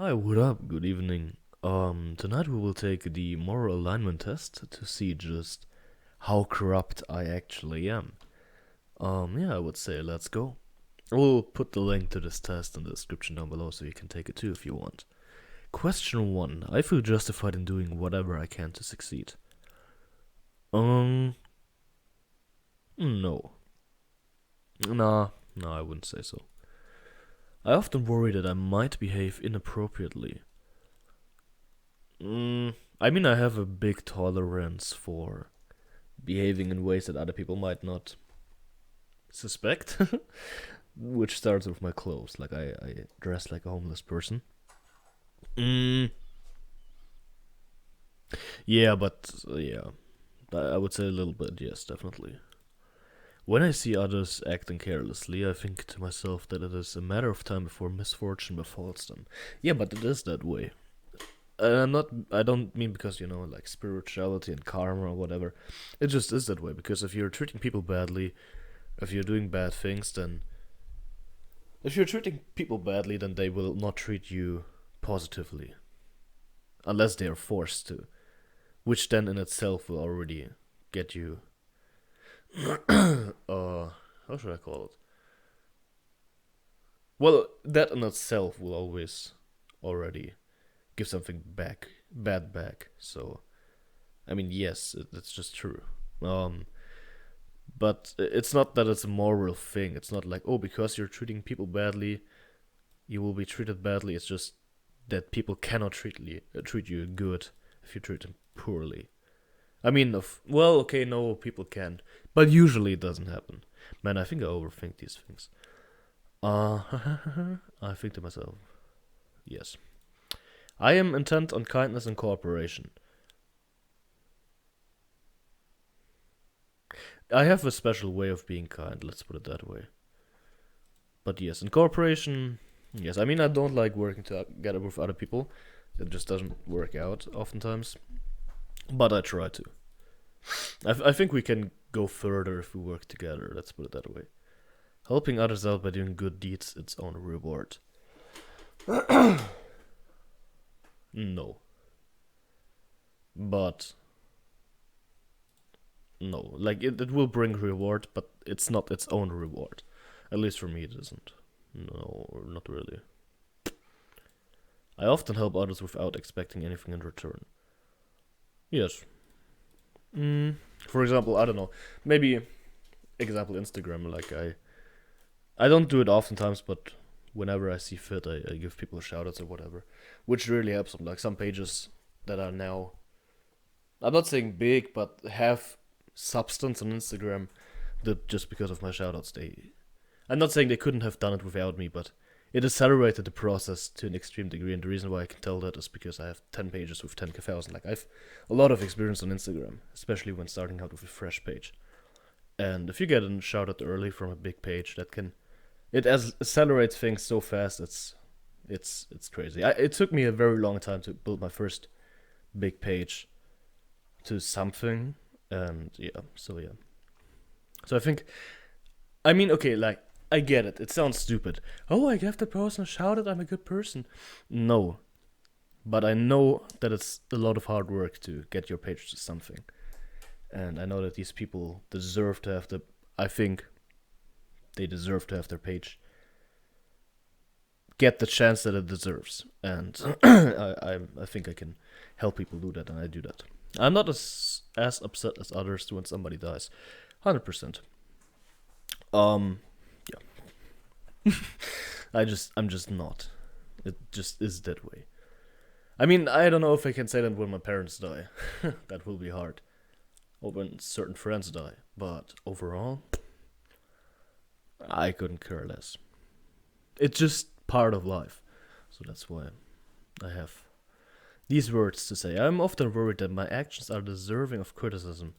Hi, what up? Good evening. Tonight we will take the moral alignment test to see just how corrupt I actually am. Yeah, I would say let's go. We'll put the link to this test in the description down below so you can take it too if you want. Question 1. I feel justified in doing whatever I can to succeed. Um, no. Nah, I wouldn't say so. I often worry that I might behave inappropriately. I mean, I have a big tolerance for behaving in ways that other people might not suspect, which starts with my clothes. Like, I dress like a homeless person. Mm, yeah, but yeah, I would say a little bit, yes, definitely. When I see others acting carelessly, I think to myself that it is a matter of time before misfortune befalls them. Yeah, but it is that way. I don't mean because, like spirituality and karma or whatever. It just is that way because if you're treating people badly, if you're doing bad things, then if you're treating people badly, then they will not treat you positively unless they are forced to, which then in itself will already get you. How should I call it? Well, that in itself will always already give something bad back. So I mean, yes, it's just true. Um, but it's not that it's a moral thing. It's not like, oh, because you're treating people badly, you will be treated badly. It's just that people cannot treat you good if you treat them poorly. I mean, well, okay, no, people can, but usually it doesn't happen. Man, I think I overthink these things. Uh, I think to myself, yes, I am intent on kindness and cooperation. I have a special way of being kind. Let's put it that way. But yes, in cooperation, yes. I mean, I don't like working together with other people. It just doesn't work out oftentimes. But I try to. I think we can go further if we work together. Let's put it that way. Helping others out by doing good deeds, its own reward. No. But no. Like, it will bring reward, but it's not its own reward. At least for me, it isn't. No, not really. I often help others without expecting anything in return. Yes. For example, I don't know. Maybe example Instagram. Like I don't do it oftentimes, but whenever I see fit, I give people shoutouts or whatever, which really helps them. Like some pages that are now, I'm not saying big, but have substance on Instagram. That just because of my shoutouts, I'm not saying they couldn't have done it without me, but it accelerated the process to an extreme degree. And the reason why I can tell that is because I have 10 pages with 10,000. Like I've a lot of experience on Instagram, especially when starting out with a fresh page. And if you get a shout out early from a big page, that can accelerates things so fast. It's crazy. It took me a very long time to build my first big page to something, and yeah. So yeah. So I think, I mean, okay, like I get it. It sounds stupid. Oh, I gave the person a shout out. I'm a good person. No, but I know that it's a lot of hard work to get your page to something, and I know that these people deserve to have the. I think they deserve to have their page get the chance that it deserves, and I think I can help people do that, and I do that. I'm not as upset as others do when somebody dies, 100%. Um, yeah, I'm just not. It just is that way. I mean, I don't know if I can say that when my parents die. That will be hard. Or when certain friends die. But overall, I couldn't care less. It's just part of life. So that's why I have these words to say. I'm often worried that my actions are deserving of criticism.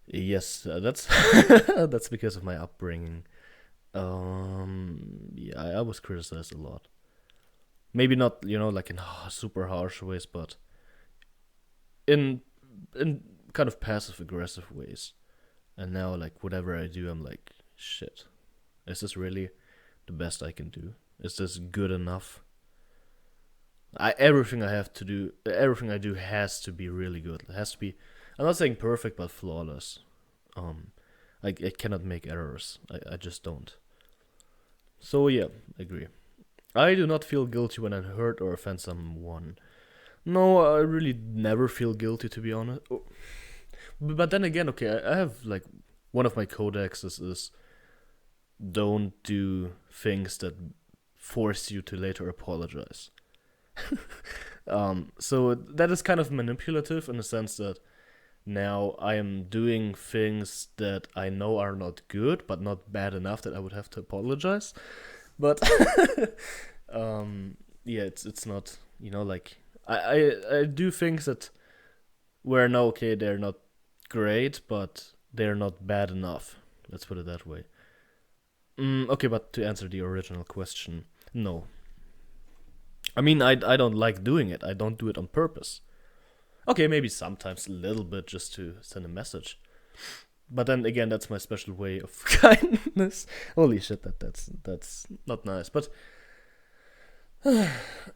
Yes, that's that's because of my upbringing. Yeah, I was criticized a lot. Maybe not, like in super harsh ways, but in in kind of passive aggressive ways. And now, like whatever I do, I'm like, shit. Is this really the best I can do? Is this good enough? Everything I have to do, everything I do has to be really good. It has to be. I'm not saying perfect, but flawless. Um, I cannot make errors. I just don't. So yeah, I agree. I do not feel guilty when I hurt or offend someone. No, I really never feel guilty, to be honest. But then again, okay, I have like one of my codexes is don't do things that force you to later apologize. So that is kind of manipulative in the sense that now I am doing things that I know are not good, but not bad enough that I would have to apologize. But yeah, it's not like I do things that were no okay, they're not great, but they're not bad enough. Let's put it that way. Okay, but to answer the original question, no. I mean, I don't like doing it. I don't do it on purpose. Okay, maybe sometimes a little bit just to send a message. But then again, that's my special way of kindness. Holy shit, that's not nice. But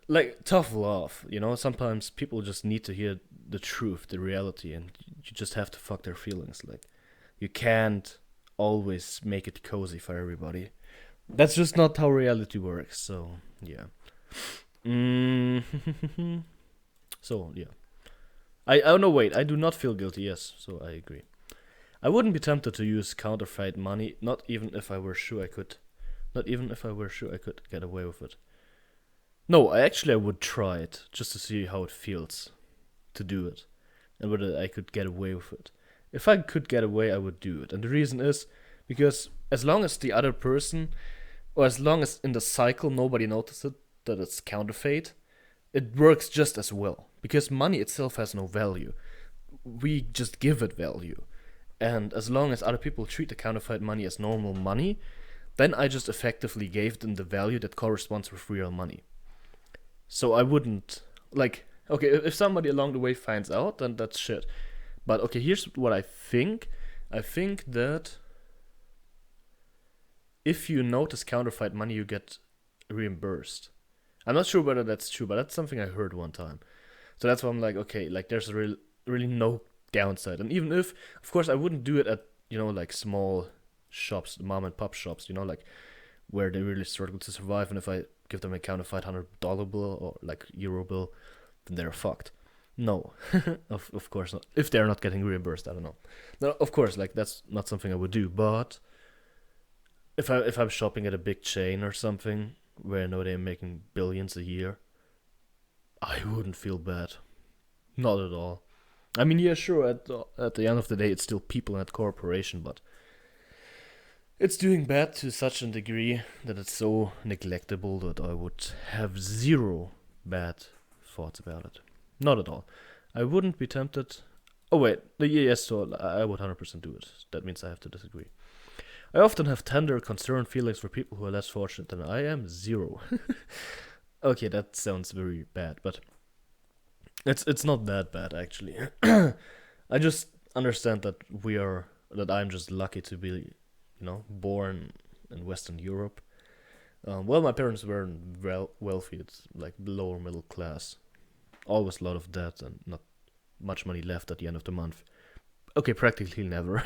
like tough love, Sometimes people just need to hear the truth, the reality, and you just have to fuck their feelings. Like you can't always make it cozy for everybody. That's just not how reality works. So yeah. Mm. So yeah. Oh no, wait. I do not feel guilty. Yes, so I agree. I wouldn't be tempted to use counterfeit money, not even if I were sure I could. Not even if I were sure I could get away with it. No, I would try it just to see how it feels to do it and whether I could get away with it. If I could get away, I would do it. And the reason is because as long as the other person, or as long as in the cycle nobody notices it, that it's counterfeit, it works just as well. Because money itself has no value. We just give it value. And as long as other people treat the counterfeit money as normal money, then I just effectively gave them the value that corresponds with real money. So I wouldn't like okay, if somebody along the way finds out, then that's shit. But okay, here's what I think. I think that if you notice counterfeit money, you get reimbursed. I'm not sure whether that's true, but that's something I heard one time. So that's why I'm like, okay, like there's really no downside. And even if, of course, I wouldn't do it at like small shops, mom and pop shops, like where they really struggle to survive. And if I give them a counterfeit $100 bill or like euro bill, then they're fucked. No, of course not. If they're not getting reimbursed, I don't know. No, of course, like that's not something I would do. But if I'm shopping at a big chain or something where I know they're making billions a year, I wouldn't feel bad. Not at all. I mean, yeah, sure. At the end of the day, it's still people in that corporation, but it's doing bad to such a degree that it's so neglectable that I would have zero bad thoughts about it. Not at all. I wouldn't be tempted. Oh wait, yes, so I would 100% do it. That means I have to disagree. I often have tender, concerned feelings for people who are less fortunate than I am. Zero. Okay, that sounds very bad, but it's not that bad actually. I just understand that I'm just lucky to be, born in Western Europe. Well, my parents weren't wealthy. It's like lower middle class. Always a lot of debt and not much money left at the end of the month. Okay, practically never.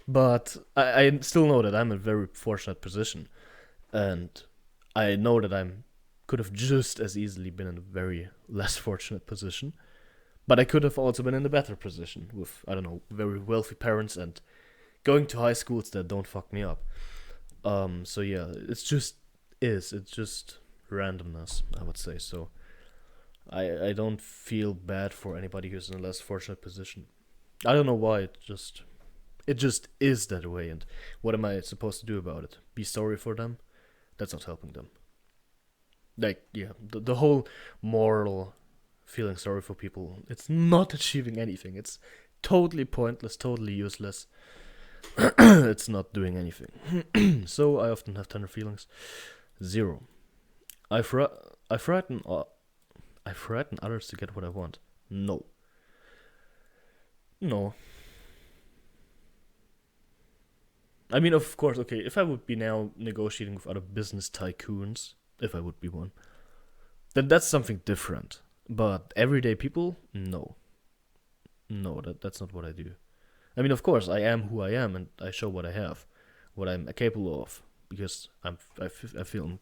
But I still know that I'm in a very fortunate position. And I know that I'm could have just as easily been in a very less fortunate position. But I could have also been in a better position with, I don't know, very wealthy parents and going to high schools that don't fuck me up. So yeah, it's just randomness, I would say. So I don't feel bad for anybody who's in a less fortunate position. I don't know why. It just is that way. And what am I supposed to do about it? Be sorry for them? That's not helping them. Like yeah, the whole moral feeling sorry for people. It's not achieving anything. It's totally pointless, totally useless. It's not doing anything. So I often have tender feelings. Zero. I fr- I frighten I frighten others to get what I want. No. No. I mean, of course, okay, if I would be now negotiating with other business tycoons, if I would be one, then that's something different. But everyday people, no, that's not what I do. I mean, of course, I am who I am, and I show what I have, what I'm capable of, because I'm feel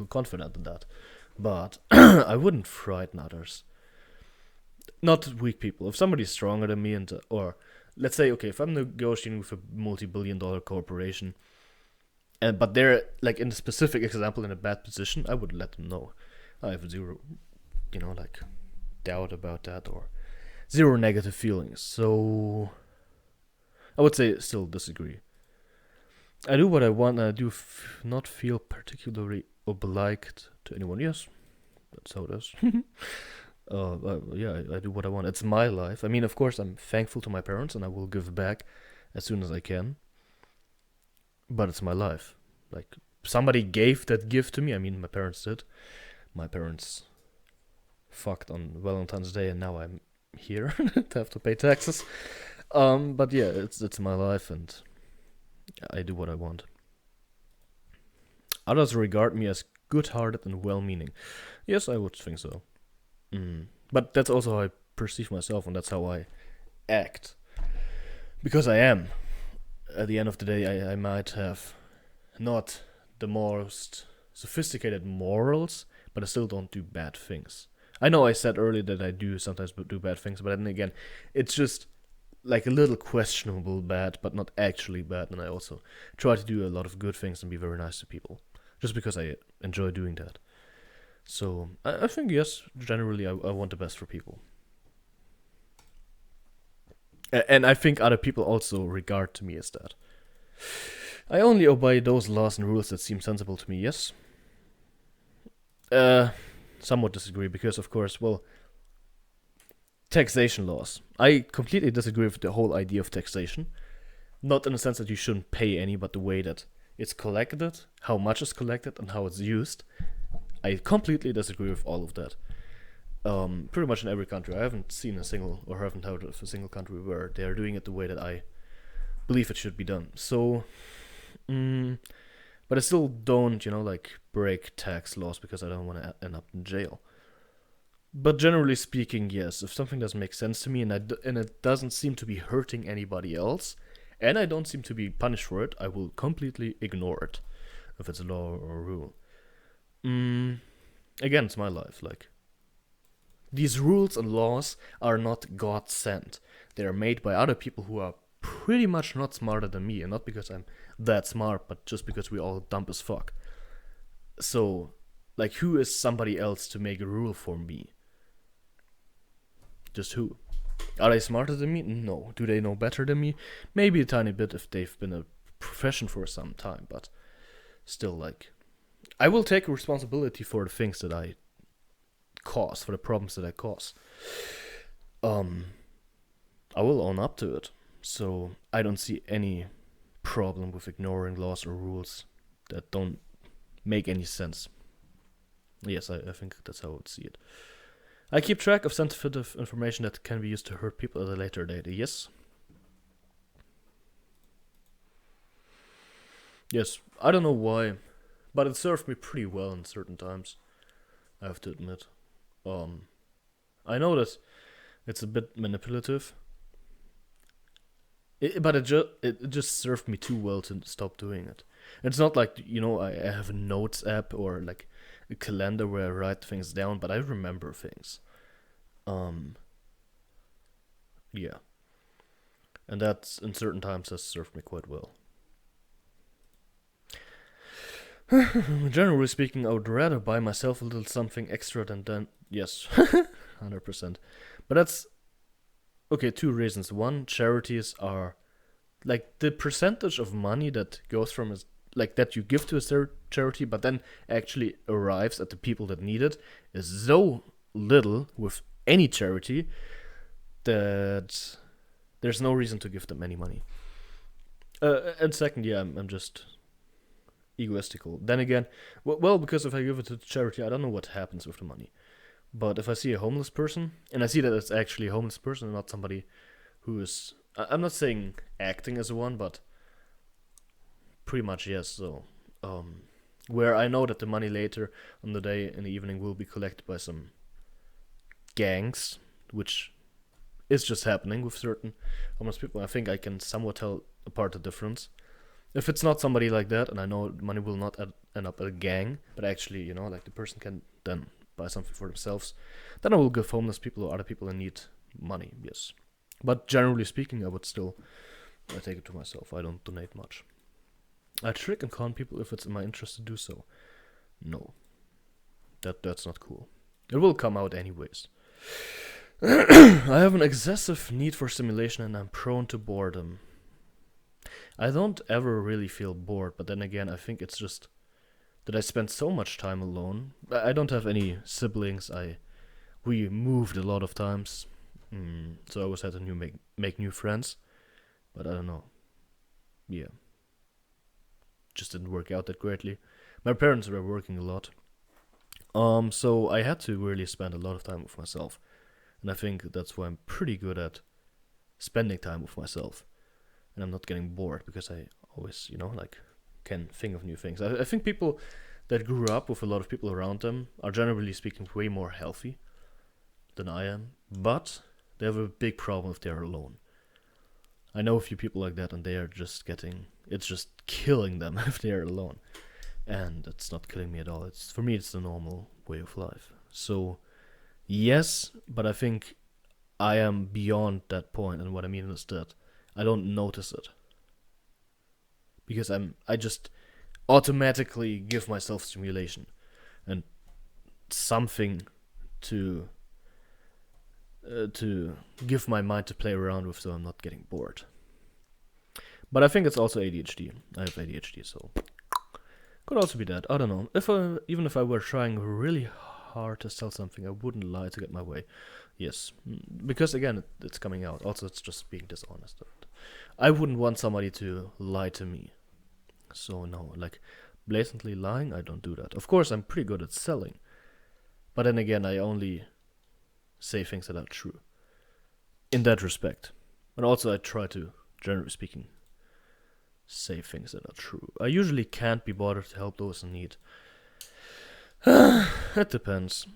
confident in that. But I wouldn't frighten others, not weak people. If somebody's stronger than me, and or let's say, okay, if I'm negotiating with a multi-billion-dollar corporation, and but they're like in a specific example in a bad position, I would let them know. I have zero, like doubt about that, or zero negative feelings. So I would say still disagree. I do what I want, and I do not feel particularly obliged to anyone. Yes, that's how it is. Yeah, I do what I want. It's my life. I mean, of course, I'm thankful to my parents, and I will give back as soon as I can. But it's my life. Like, somebody gave that gift to me. I mean, my parents did. My parents fucked on Valentine's Day, and now I'm here to have to pay taxes. But yeah, it's my life, and I do what I want. Others regard me as good-hearted and well-meaning. Yes, I would think so. But that's also how I perceive myself, and that's how I act. Because I am. At the end of the day, I might have not the most sophisticated morals, but I still don't do bad things. I know I said earlier that I do sometimes do bad things, but then again, it's just like a little questionable bad, but not actually bad, and I also try to do a lot of good things and be very nice to people, just because I enjoy doing that. So, I think, yes, generally I want the best for people. And I think other people also regard to me as that. I only obey those laws and rules that seem sensible to me, yes? Somewhat disagree, because of course, well, taxation laws. I completely disagree with the whole idea of taxation. Not in the sense that you shouldn't pay any, but the way that it's collected, how much is collected, and how it's used. I completely disagree with all of that. Pretty much in every country. I haven't seen a single, or haven't heard of a single country where they are doing it the way that I believe it should be done. So, but I still don't, like break tax laws because I don't want to end up in jail. But generally speaking, yes, if something doesn't make sense to me and it doesn't seem to be hurting anybody else, and I don't seem to be punished for it, I will completely ignore it, if it's a law or a rule. Again, it's my life. Like, these rules and laws are not God sent. They are made by other people who are pretty much not smarter than me, and not because I'm that smart, but just because we're all dumb as fuck. So, like, who is somebody else to make a rule for me? Just who? Are they smarter than me? No. Do they know better than me? Maybe a tiny bit if they've been a profession for some time, but still, like, I will take responsibility for the things that I cause, for the problems that I cause. I will own up to it. So I don't see any problem with ignoring laws or rules that don't make any sense. Yes, I think that's how I would see it. I keep track of sensitive information that can be used to hurt people at a later date. Yes. Yes, I don't know why, but it served me pretty well in certain times, I have to admit. I know that it's a bit manipulative, but it just served me too well to stop doing it. It's not like, I have a notes app or like a calendar where I write things down, but I remember things. Yeah. And that, in certain times, has served me quite well. Generally speaking, I would rather buy myself a little something extra than yes, 100%. But that's, okay, two reasons. One, charities are, like, the percentage of money that goes from, like, that you give to a charity, but then actually arrives at the people that need it, is so little with any charity that there's no reason to give them any money. And second, yeah, I'm just egoistical. Then again, well, because if I give it to charity, I don't know what happens with the money. But if I see a homeless person, and I see that it's actually a homeless person and not somebody who is, I'm not saying acting as one, but pretty much yes. So, where I know that the money later on the day in the evening will be collected by some gangs, which is just happening with certain homeless people. I think I can somewhat tell apart the difference. If it's not somebody like that, and I know money will not end up at a gang, but actually, like the person can then buy something for themselves, then I will give homeless people or other people in need money, yes. But generally speaking, I take it to myself. I don't donate much. I trick and con people if it's in my interest to do so. No. That's not cool. It will come out anyways. I have an excessive need for stimulation and I'm prone to boredom. I don't ever really feel bored, but then again, I think it's just that I spend so much time alone. I don't have any siblings. We moved a lot of times, so I always had to make new friends. But I don't know. Yeah, just didn't work out that greatly. My parents were working a lot, so I had to really spend a lot of time with myself, and I think that's why I'm pretty good at spending time with myself. And I'm not getting bored because I always, can think of new things. I think people that grew up with a lot of people around them are generally speaking way more healthy than I am, but they have a big problem if they're alone. I know a few people like that, and they are it's just killing them if they're alone. And it's not killing me at all. For me, it's the normal way of life. So, yes, but I think I am beyond that point, and what I mean is that I don't notice it. Because I just automatically give myself stimulation and something to give my mind to play around with so I'm not getting bored. But I think it's also ADHD. I have ADHD, so could also be that. I don't know. Even if I were trying really hard to sell something, I wouldn't lie to get my way. Yes, because again, it's coming out. Also, it's just being dishonest. I wouldn't want somebody to lie to me. So no, blatantly lying, I don't do that. Of course, I'm pretty good at selling. But then again, I only say things that are true. In that respect. And also, I try to, generally speaking, say things that are true. I usually can't be bothered to help those in need. It depends.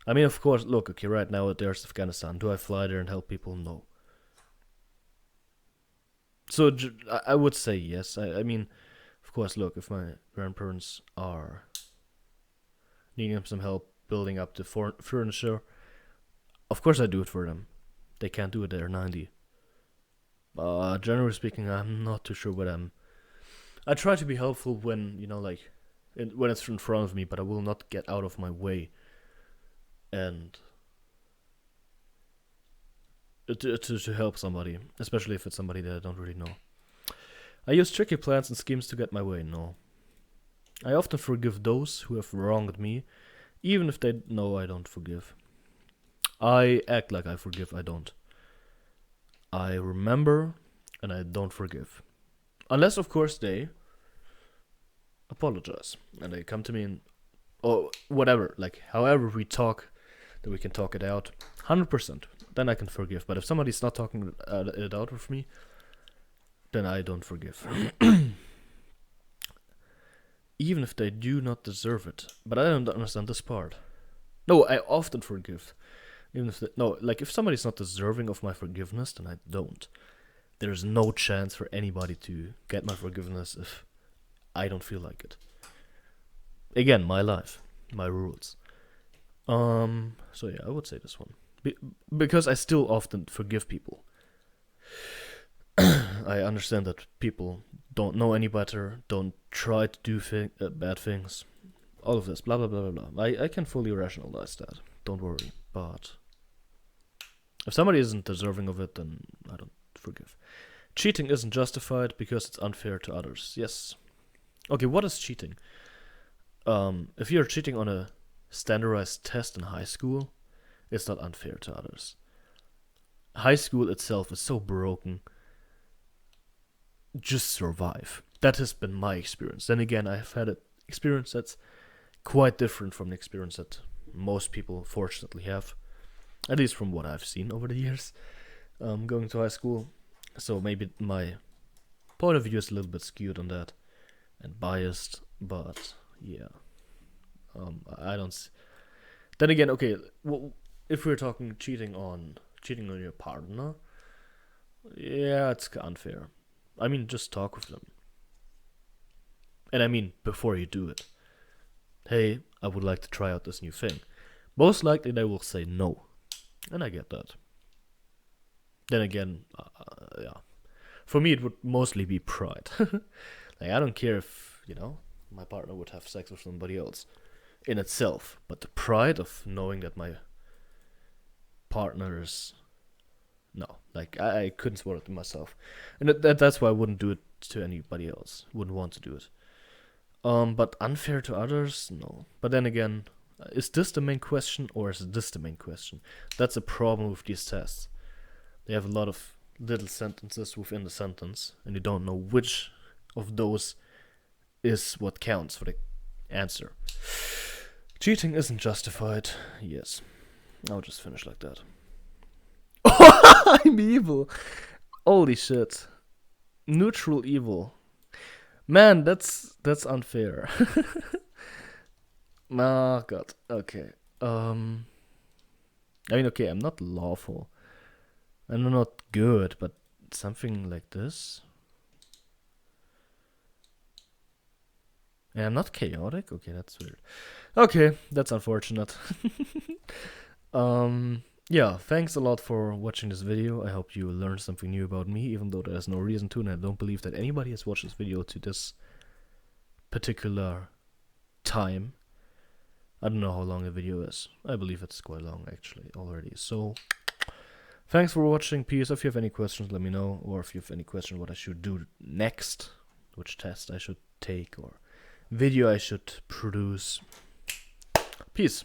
I mean, of course, look, okay, right now there's Afghanistan. Do I fly there and help people? No. So I would say yes. I mean, of course, look, if my grandparents are needing some help building up the furniture, of course I do it for them. They can't do it, they're 90. Generally speaking, I'm not too sure what I try to be helpful when, when it's in front of me, but I will not get out of my way and to help somebody, especially if it's somebody that I don't really know. I use tricky plans and schemes to get my way, no. I often forgive those who have wronged me, even if they know I don't forgive. I act like I forgive, I don't. I remember, and I don't forgive. Unless, of course, they apologize, and they come to me and, or whatever, however we talk, that we can talk it out, 100%, then I can forgive. But if somebody's not talking it out with me, then I don't forgive. Even if they do not deserve it. But I don't understand this part. No, I often forgive. Even if if somebody's not deserving of my forgiveness, then I don't. There's no chance for anybody to get my forgiveness if I don't feel like it. Again, my life, my rules. So yeah, I would say this one. Because I still often forgive people. I understand that people don't know any better, don't try to do bad things. All of this, blah, blah, blah, blah, blah. I can fully rationalize that. Don't worry. But if somebody isn't deserving of it, then I don't forgive. Cheating isn't justified because it's unfair to others. Yes. Okay, what is cheating? If you're cheating on a standardized test in high school, it's not unfair to others. High school itself is so broken. Just survive. That has been my experience. Then again, I've had an experience that's quite different from the experience that most people fortunately have. At least from what I've seen over the years going to high school. So maybe my point of view is a little bit skewed on that and biased, but yeah. I don't. Then again, okay. Well, if we're talking cheating on your partner, yeah, it's unfair. I mean, just talk with them, and I mean before you do it. Hey, I would like to try out this new thing. Most likely they will say no, and I get that. Then again, yeah. For me, it would mostly be pride. Like, I don't care if, my partner would have sex with somebody else in itself, but the pride of knowing that my partner is. No, like, I couldn't support it to myself. And that's why I wouldn't do it to anybody else. Wouldn't want to do it. But unfair to others? No. But then again, is this the main question or is this the main question? That's a problem with these tests. They have a lot of little sentences within the sentence, and you don't know which of those is what counts for the answer. Cheating isn't justified. Yes. I'll just finish like that. I'm evil. Holy shit. Neutral evil. Man, that's unfair. Oh god. Okay. I mean, okay, I'm not lawful. I'm not good, but something like this. And I'm not chaotic? Okay, that's weird. Okay, that's unfortunate. Yeah, thanks a lot for watching this video. I hope you learned something new about me, even though there's no reason to, and I don't believe that anybody has watched this video to this particular time. I don't know how long the video is. I believe it's quite long, actually, already. So, thanks for watching. Peace. If you have any questions, let me know. Or if you have any questions what I should do next, which test I should take, or video I should produce. Peace.